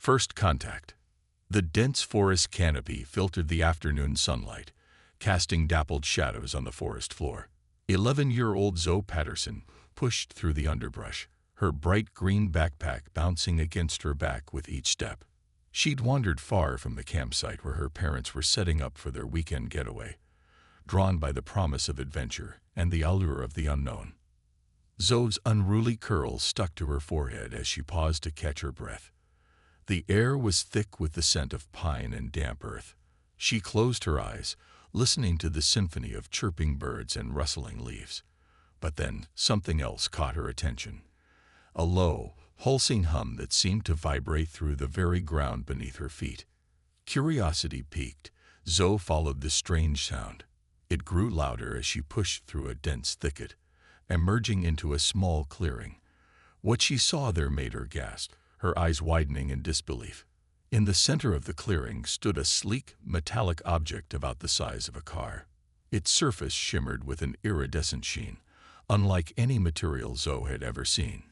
First contact. The dense forest canopy filtered the afternoon sunlight, casting dappled shadows on the forest floor. 11-year-old Zoe Patterson pushed through the underbrush, her bright green backpack bouncing against her back with each step. She'd wandered far from the campsite where her parents were setting up for their weekend getaway, drawn by the promise of adventure and the allure of the unknown. Zoe's unruly curls stuck to her forehead as she paused to catch her breath. The air was thick with the scent of pine and damp earth. She closed her eyes, listening to the symphony of chirping birds and rustling leaves. But then something else caught her attention. A low, pulsing hum that seemed to vibrate through the very ground beneath her feet. Curiosity piqued, Zoe followed the strange sound. It grew louder as she pushed through a dense thicket, emerging into a small clearing. What she saw there made her gasp, her eyes widening in disbelief. In the center of the clearing stood a sleek, metallic object about the size of a car. Its surface shimmered with an iridescent sheen, unlike any material Zoe had ever seen.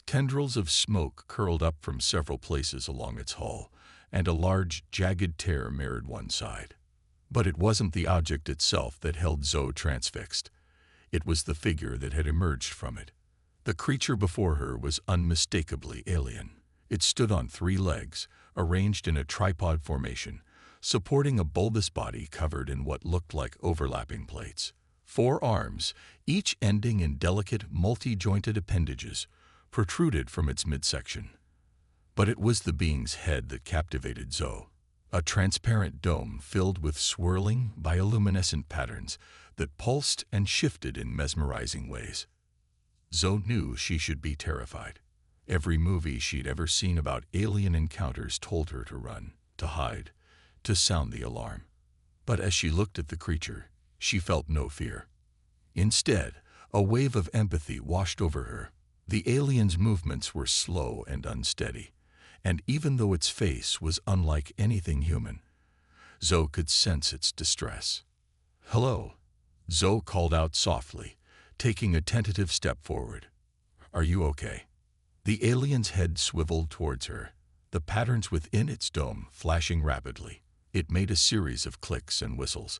Tendrils of smoke curled up from several places along its hull, and a large, jagged tear mirrored one side. But it wasn't the object itself that held Zoe transfixed. It was the figure that had emerged from it. The creature before her was unmistakably alien. It stood on 3 legs, arranged in a tripod formation, supporting a bulbous body covered in what looked like overlapping plates. 4 arms, each ending in delicate, multi-jointed appendages, protruded from its midsection. But it was the being's head that captivated Zoe, a transparent dome filled with swirling, bioluminescent patterns that pulsed and shifted in mesmerizing ways. Zoe knew she should be terrified. Every movie she'd ever seen about alien encounters told her to run, to hide, to sound the alarm. But as she looked at the creature, she felt no fear. Instead, a wave of empathy washed over her. The alien's movements were slow and unsteady, and even though its face was unlike anything human, Zoe could sense its distress. "Hello," Zoe called out softly, taking a tentative step forward. "Are you okay?" The alien's head swiveled towards her, the patterns within its dome flashing rapidly. It made a series of clicks and whistles,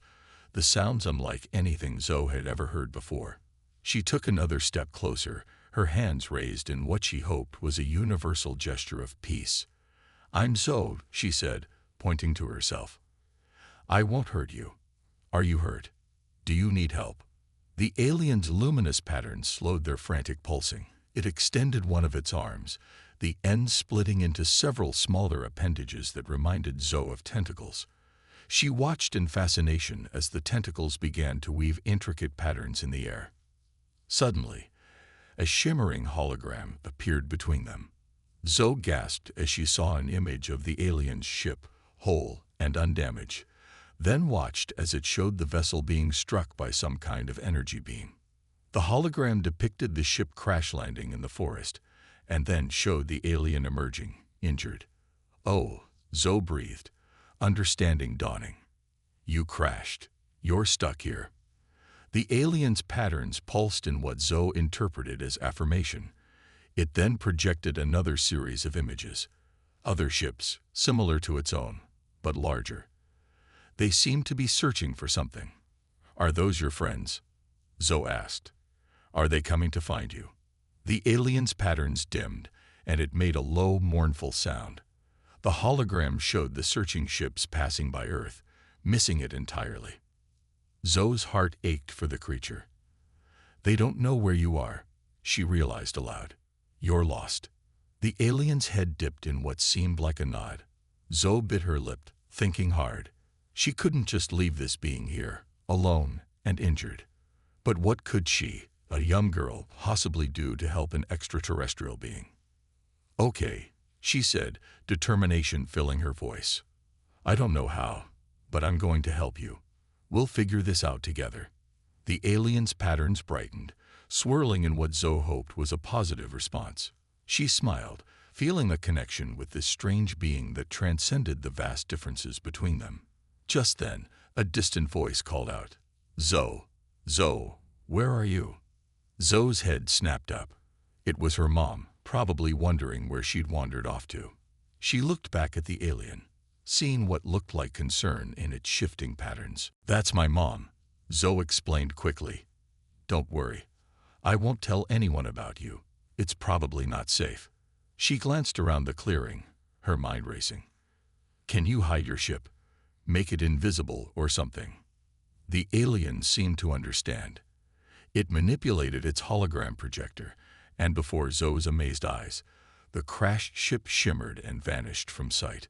the sounds unlike anything Zoe had ever heard before. She took another step closer, her hands raised in what she hoped was a universal gesture of peace. "I'm Zoe," she said, pointing to herself. "I won't hurt you. Are you hurt? Do you need help?" The alien's luminous patterns slowed their frantic pulsing. It extended one of its arms, the end splitting into several smaller appendages that reminded Zoe of tentacles. She watched in fascination as the tentacles began to weave intricate patterns in the air. Suddenly, a shimmering hologram appeared between them. Zoe gasped as she saw an image of the alien's ship, whole and undamaged, then watched as it showed the vessel being struck by some kind of energy beam. The hologram depicted the ship crash landing in the forest, and then showed the alien emerging, injured. "Oh," Zoe breathed, understanding dawning. "You crashed. You're stuck here." The alien's patterns pulsed in what Zoe interpreted as affirmation. It then projected another series of images. Other ships, similar to its own, but larger. They seemed to be searching for something. "Are those your friends?" Zoe asked. "Are they coming to find you?" The alien's patterns dimmed, and it made a low, mournful sound. The hologram showed the searching ships passing by Earth, missing it entirely. Zoe's heart ached for the creature. "They don't know where you are," she realized aloud. "You're lost." The alien's head dipped in what seemed like a nod. Zoe bit her lip, thinking hard. She couldn't just leave this being here, alone and injured. But what could she, a young girl, possibly do to help an extraterrestrial being? "Okay," she said, determination filling her voice. "I don't know how, but I'm going to help you. We'll figure this out together." The alien's patterns brightened, swirling in what Zoe hoped was a positive response. She smiled, feeling a connection with this strange being that transcended the vast differences between them. Just then, a distant voice called out, "Zoe, Zoe, where are you?" Zoe's head snapped up. It was her mom, probably wondering where she'd wandered off to. She looked back at the alien, seeing what looked like concern in its shifting patterns. "That's my mom," Zoe explained quickly. "Don't worry. I won't tell anyone about you. It's probably not safe." She glanced around the clearing, her mind racing. "Can you hide your ship? Make it invisible or something?" The alien seemed to understand. It manipulated its hologram projector, and before Zoe's amazed eyes, the crashed ship shimmered and vanished from sight.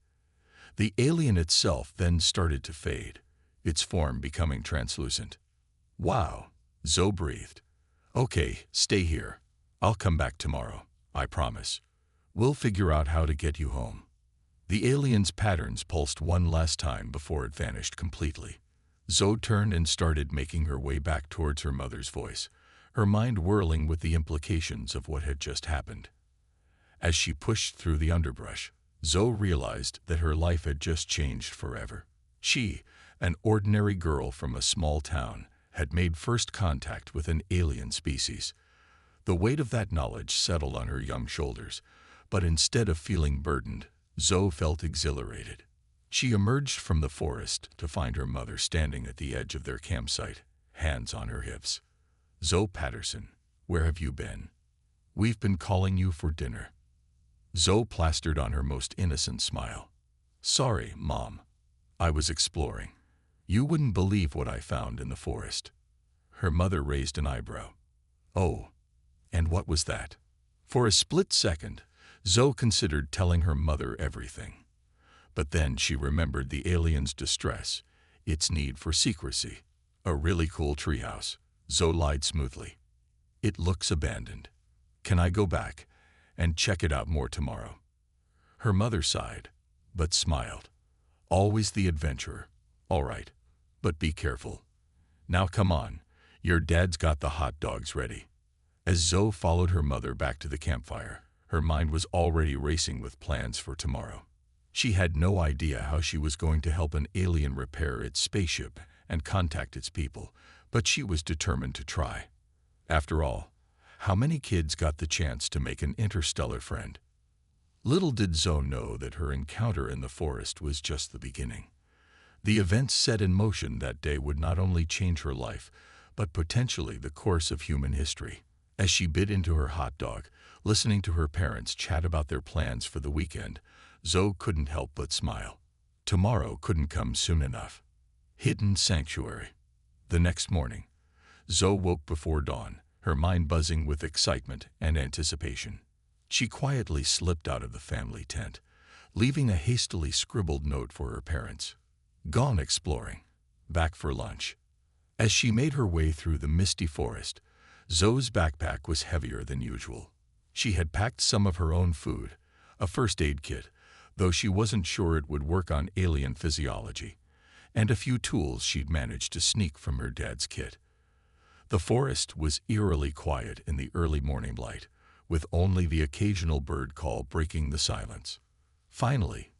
The alien itself then started to fade, its form becoming translucent. "Wow," Zoe breathed. "Okay, stay here. I'll come back tomorrow, I promise. We'll figure out how to get you home." The alien's patterns pulsed one last time before it vanished completely. Zoe turned and started making her way back towards her mother's voice, her mind whirling with the implications of what had just happened. As she pushed through the underbrush, Zoe realized that her life had just changed forever. She, an ordinary girl from a small town, had made first contact with an alien species. The weight of that knowledge settled on her young shoulders, but instead of feeling burdened, Zoe felt exhilarated. She emerged from the forest to find her mother standing at the edge of their campsite, hands on her hips. "Zoe Patterson, where have you been? We've been calling you for dinner." Zoe plastered on her most innocent smile. "Sorry, Mom. I was exploring. You wouldn't believe what I found in the forest." Her mother raised an eyebrow. "Oh, and what was that?" For a split second, Zoe considered telling her mother everything. But then she remembered the alien's distress, its need for secrecy. "A really cool treehouse," Zoe lied smoothly. "It looks abandoned. Can I go back and check it out more tomorrow?" Her mother sighed, but smiled. "Always the adventurer. All right, but be careful. Now come on, your dad's got the hot dogs ready." As Zoe followed her mother back to the campfire, her mind was already racing with plans for tomorrow. She had no idea how she was going to help an alien repair its spaceship and contact its people, but she was determined to try. After all, how many kids got the chance to make an interstellar friend? Little did Zoe know that her encounter in the forest was just the beginning. The events set in motion that day would not only change her life, but potentially the course of human history. As she bit into her hot dog, listening to her parents chat about their plans for the weekend, Zoe couldn't help but smile. Tomorrow couldn't come soon enough. Hidden Sanctuary. The next morning, Zoe woke before dawn, her mind buzzing with excitement and anticipation. She quietly slipped out of the family tent, leaving a hastily scribbled note for her parents. "Gone exploring. Back for lunch." As she made her way through the misty forest, Zoe's backpack was heavier than usual. She had packed some of her own food, a first aid kit, though she wasn't sure it would work on alien physiology, and a few tools she'd managed to sneak from her dad's kit. The forest was eerily quiet in the early morning light, with only the occasional bird call breaking the silence. Finally,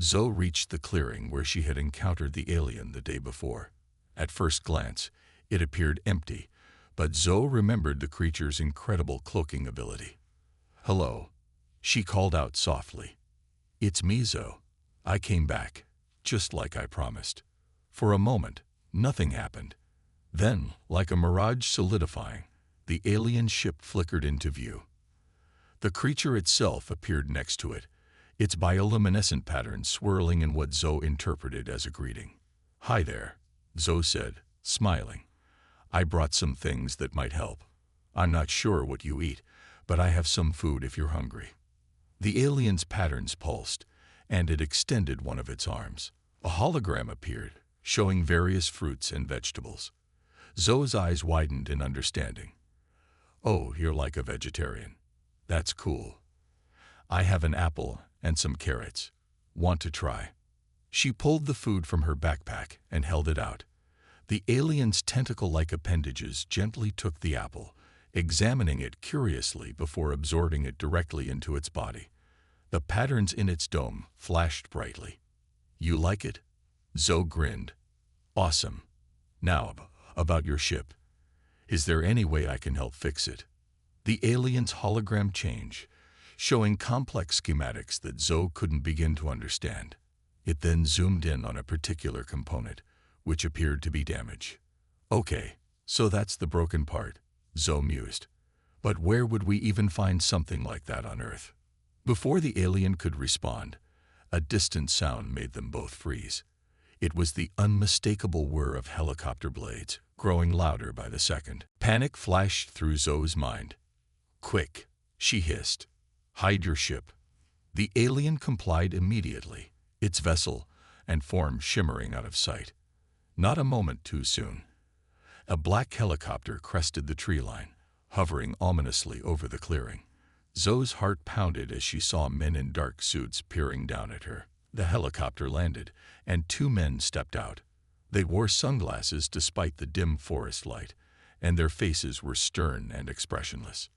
Zoe reached the clearing where she had encountered the alien the day before. At first glance, it appeared empty, but Zoe remembered the creature's incredible cloaking ability. "Hello," she called out softly. "It's me, Zoe. I came back, just like I promised." For a moment, nothing happened. Then, like a mirage solidifying, the alien ship flickered into view. The creature itself appeared next to it, its bioluminescent pattern swirling in what Zoe interpreted as a greeting. "Hi there," Zoe said, smiling. "I brought some things that might help. I'm not sure what you eat, but I have some food if you're hungry." The alien's patterns pulsed, and it extended one of its arms. A hologram appeared, showing various fruits and vegetables. Zoe's eyes widened in understanding. "Oh, you're like a vegetarian. That's cool. I have an apple and some carrots. Want to try?" She pulled the food from her backpack and held it out. The alien's tentacle-like appendages gently took the apple, examining it curiously before absorbing it directly into its body. The patterns in its dome flashed brightly. "You like it?" Zoe grinned. "Awesome. Now, about your ship. Is there any way I can help fix it?" The alien's hologram changed, showing complex schematics that Zoe couldn't begin to understand. It then zoomed in on a particular component, which appeared to be damaged. Okay, so that's the broken part, Zoe mused. But where would we even find something like that on Earth? Before the alien could respond, a distant sound made them both freeze. It was the unmistakable whir of helicopter blades, growing louder by the second. Panic flashed through Zoe's mind. "Quick," she hissed. "Hide your ship." The alien complied immediately, its vessel and form shimmering out of sight. Not a moment too soon. A black helicopter crested the tree line, hovering ominously over the clearing. Zoe's heart pounded as she saw men in dark suits peering down at her. The helicopter landed, and two men stepped out. They wore sunglasses despite the dim forest light, and their faces were stern and expressionless.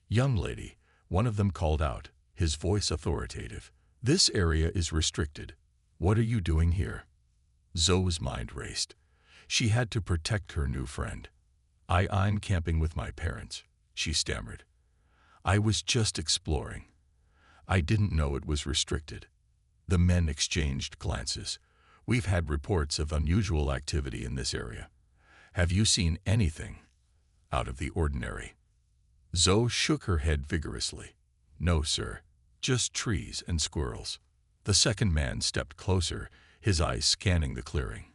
"Young lady," one of them called out, his voice authoritative. "This area is restricted. What are you doing here?" Zoe's mind raced. She had to protect her new friend. I'm camping with my parents," she stammered. "I was just exploring. I didn't know it was restricted." The men exchanged glances. "We've had reports of unusual activity in this area. Have you seen anything out of the ordinary?" Zoe shook her head vigorously. "No, sir. Just trees and squirrels." The second man stepped closer, his eyes scanning the clearing.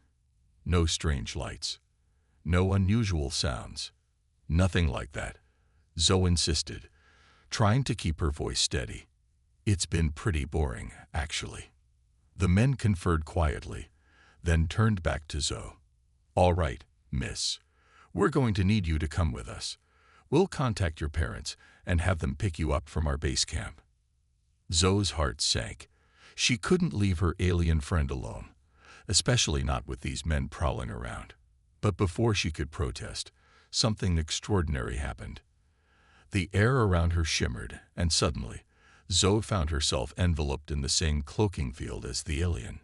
"No strange lights. No unusual sounds. Nothing like that," Zoe insisted, trying to keep her voice steady. "It's been pretty boring, actually." The men conferred quietly, then turned back to Zoe. "All right, miss. We're going to need you to come with us. We'll contact your parents and have them pick you up from our base camp." Zoe's heart sank. She couldn't leave her alien friend alone, especially not with these men prowling around. But before she could protest, something extraordinary happened. The air around her shimmered, and suddenly, Zoe found herself enveloped in the same cloaking field as the alien.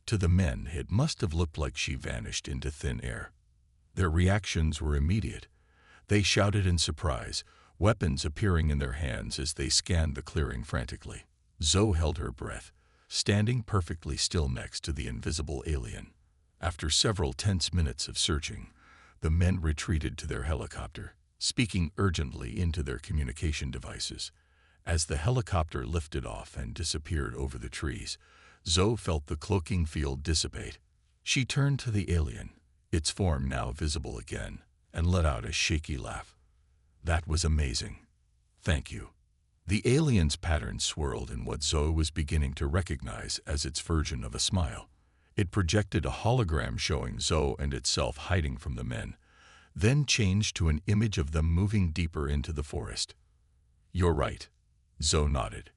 To the men, it must have looked like she vanished into thin air. Their reactions were immediate. They shouted in surprise, weapons appearing in their hands as they scanned the clearing frantically. Zoe held her breath, standing perfectly still next to the invisible alien. After several tense minutes of searching, the men retreated to their helicopter, speaking urgently into their communication devices. As the helicopter lifted off and disappeared over the trees, Zoe felt the cloaking field dissipate. She turned to the alien, its form now visible again, and let out a shaky laugh. "That was amazing. Thank you." The alien's pattern swirled in what Zoe was beginning to recognize as its version of a smile. It projected a hologram showing Zoe and itself hiding from the men, then changed to an image of them moving deeper into the forest. "You're right," Zoe nodded.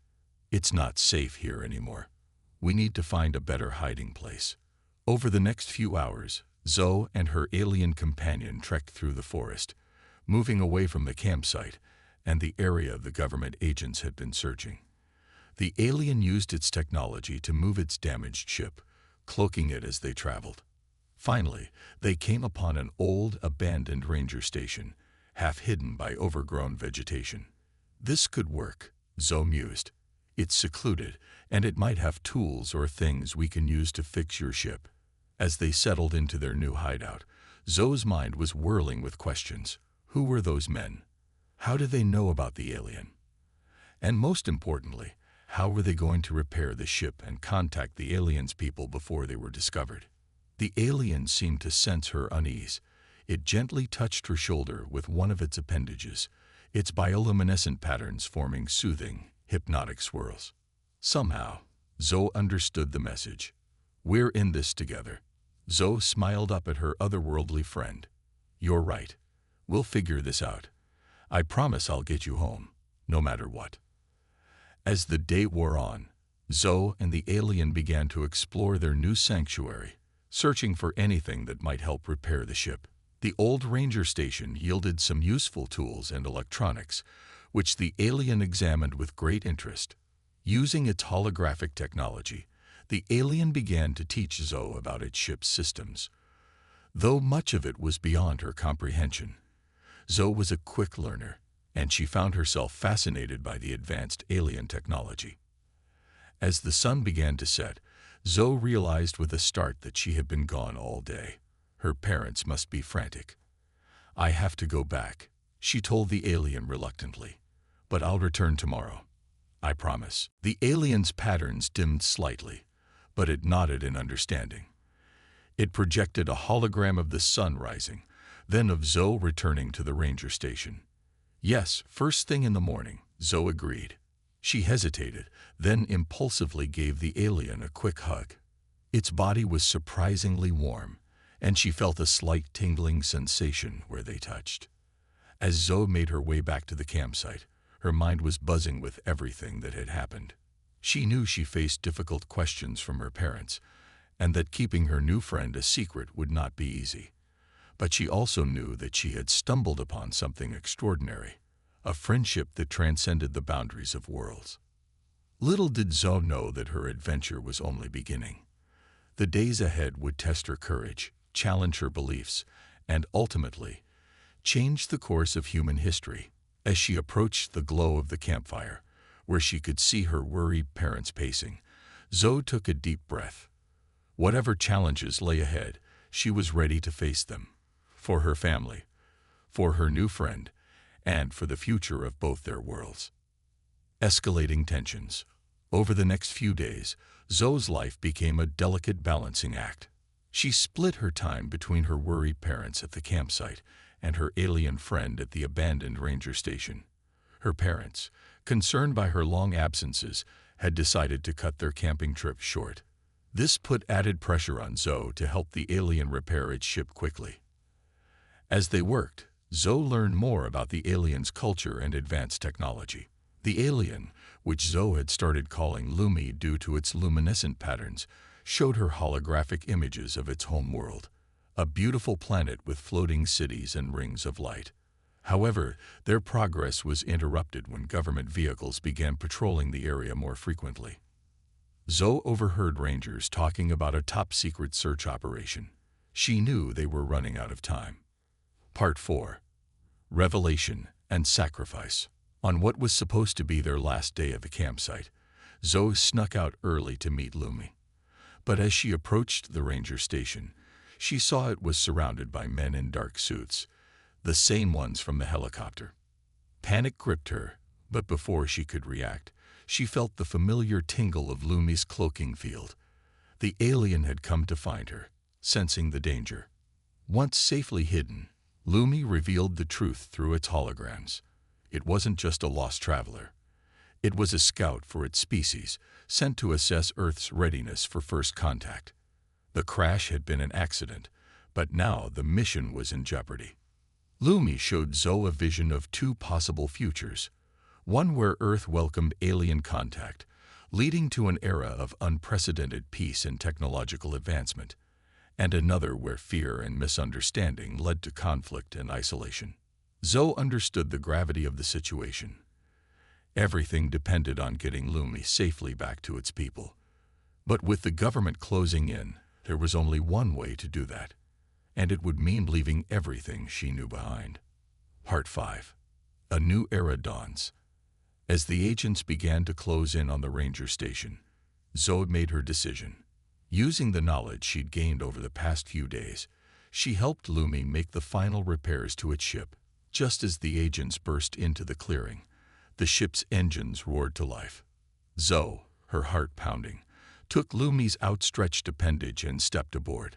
"It's not safe here anymore. We need to find a better hiding place." Over the next few hours, Zoe and her alien companion trekked through the forest, moving away from the campsite and the area the government agents had been searching. The alien used its technology to move its damaged ship, cloaking it as they traveled. Finally, they came upon an old, abandoned ranger station, half hidden by overgrown vegetation. "This could work," Zoe mused. "It's secluded, and it might have tools or things we can use to fix your ship." As they settled into their new hideout, Zoe's mind was whirling with questions. Who were those men? How did they know about the alien? And most importantly, how were they going to repair the ship and contact the alien's people before they were discovered? The alien seemed to sense her unease. It gently touched her shoulder with one of its appendages, its bioluminescent patterns forming soothing, hypnotic swirls. Somehow, Zoe understood the message. "We're in this together." Zoe smiled up at her otherworldly friend. "You're right. We'll figure this out. I promise I'll get you home, no matter what." As the day wore on, Zoe and the alien began to explore their new sanctuary, searching for anything that might help repair the ship. The old ranger station yielded some useful tools and electronics, which the alien examined with great interest. Using its holographic technology, the alien began to teach Zoe about its ship's systems. Though much of it was beyond her comprehension, Zoe was a quick learner, and she found herself fascinated by the advanced alien technology. As the sun began to set, Zoe realized with a start that she had been gone all day. Her parents must be frantic. "I have to go back," she told the alien reluctantly. "But I'll return tomorrow. I promise." The alien's patterns dimmed slightly, but it nodded in understanding. It projected a hologram of the sun rising, then of Zoe returning to the ranger station. "Yes, first thing in the morning," Zoe agreed. She hesitated, then impulsively gave the alien a quick hug. Its body was surprisingly warm, and she felt a slight tingling sensation where they touched. As Zoe made her way back to the campsite, her mind was buzzing with everything that had happened. She knew she faced difficult questions from her parents, and that keeping her new friend a secret would not be easy. But she also knew that she had stumbled upon something extraordinary, a friendship that transcended the boundaries of worlds. Little did Zoe know that her adventure was only beginning. The days ahead would test her courage, challenge her beliefs, and ultimately change the course of human history. As she approached the glow of the campfire, where she could see her worried parents pacing, Zoe took a deep breath. Whatever challenges lay ahead, she was ready to face them. For her family, for her new friend, and for the future of both their worlds. Escalating tensions. Over the next few days, Zoe's life became a delicate balancing act. She split her time between her worried parents at the campsite and her alien friend at the abandoned ranger station. Her parents, concerned by her long absences, had decided to cut their camping trip short. This put added pressure on Zoe to help the alien repair its ship quickly. As they worked, Zoe learned more about the alien's culture and advanced technology. The alien, which Zoe had started calling Lumi due to its luminescent patterns, showed her holographic images of its home world, a beautiful planet with floating cities and rings of light. However, their progress was interrupted when government vehicles began patrolling the area more frequently. Zoe overheard rangers talking about a top-secret search operation. She knew they were running out of time. Part 4. Revelation and Sacrifice. On what was supposed to be their last day at the campsite, Zoe snuck out early to meet Lumi. But as she approached the ranger station, she saw it was surrounded by men in dark suits, the same ones from the helicopter. Panic gripped her, but before she could react, she felt the familiar tingle of Lumi's cloaking field. The alien had come to find her, sensing the danger. Once safely hidden, Lumi revealed the truth through its holograms. It wasn't just a lost traveler. It was a scout for its species, sent to assess Earth's readiness for first contact. The crash had been an accident, but now the mission was in jeopardy. Lumi showed Zoe a vision of two possible futures, one where Earth welcomed alien contact, leading to an era of unprecedented peace and technological advancement, and another where fear and misunderstanding led to conflict and isolation. Zoe understood the gravity of the situation. Everything depended on getting Lumi safely back to its people. But with the government closing in, there was only one way to do that, and it would mean leaving everything she knew behind. Part 5. A new era dawns. As the agents began to close in on the ranger station, Zoe made her decision. Using the knowledge she'd gained over the past few days, she helped Lumi make the final repairs to its ship. Just as the agents burst into the clearing, the ship's engines roared to life. Zoe, her heart pounding, took Lumi's outstretched appendage and stepped aboard.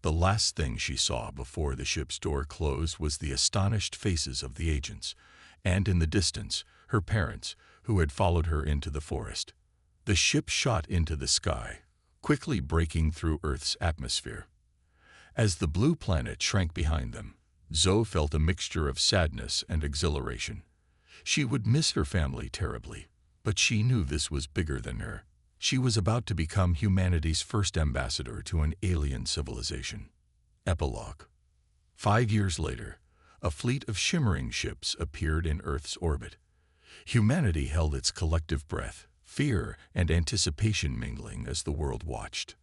The last thing she saw before the ship's door closed was the astonished faces of the agents, and in the distance, her parents, who had followed her into the forest. The ship shot into the sky, quickly breaking through Earth's atmosphere. As the blue planet shrank behind them, Zoe felt a mixture of sadness and exhilaration. She would miss her family terribly, but she knew this was bigger than her. She was about to become humanity's first ambassador to an alien civilization. Epilogue. 5 years later, a fleet of shimmering ships appeared in Earth's orbit. Humanity held its collective breath, fear and anticipation mingling as the world watched.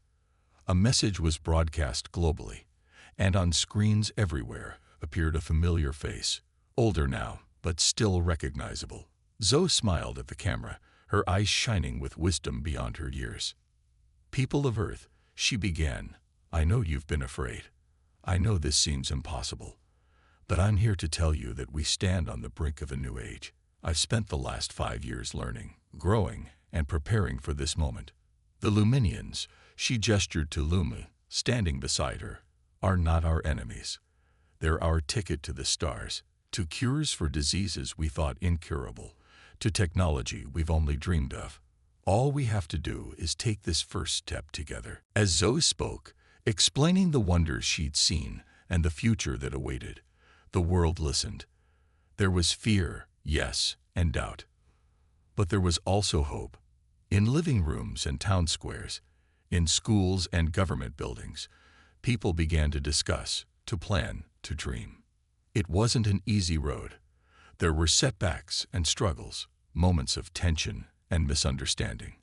A message was broadcast globally, and on screens everywhere appeared a familiar face, older now, but still recognizable. Zoe smiled at the camera, her eyes shining with wisdom beyond her years. "People of Earth," she began, "I know you've been afraid. I know this seems impossible. But I'm here to tell you that we stand on the brink of a new age. I've spent the last 5 years learning, growing, and preparing for this moment. The Luminians," she gestured to Lumi, standing beside her, "are not our enemies. They're our ticket to the stars, to cures for diseases we thought incurable, to technology we've only dreamed of. All we have to do is take this first step together." As Zoe spoke, explaining the wonders she'd seen and the future that awaited, the world listened. There was fear, yes, and doubt. But there was also hope. In living rooms and town squares, in schools and government buildings, people began to discuss, to plan, to dream. It wasn't an easy road. There were setbacks and struggles, moments of tension and misunderstanding.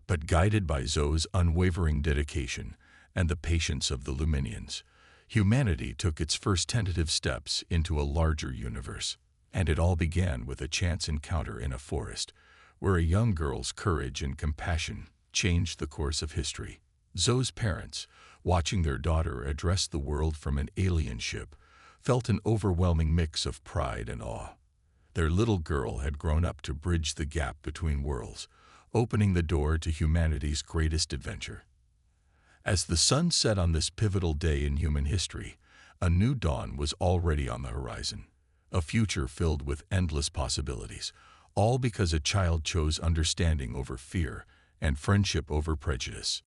But guided by Zoe's unwavering dedication and the patience of the Luminians, humanity took its first tentative steps into a larger universe. And it all began with a chance encounter in a forest, where a young girl's courage and compassion changed the course of history. Zoe's parents, watching their daughter address the world from an alien ship, felt an overwhelming mix of pride and awe. Their little girl had grown up to bridge the gap between worlds, opening the door to humanity's greatest adventure. As the sun set on this pivotal day in human history, a new dawn was already on the horizon. A future filled with endless possibilities, all because a child chose understanding over fear and friendship over prejudice.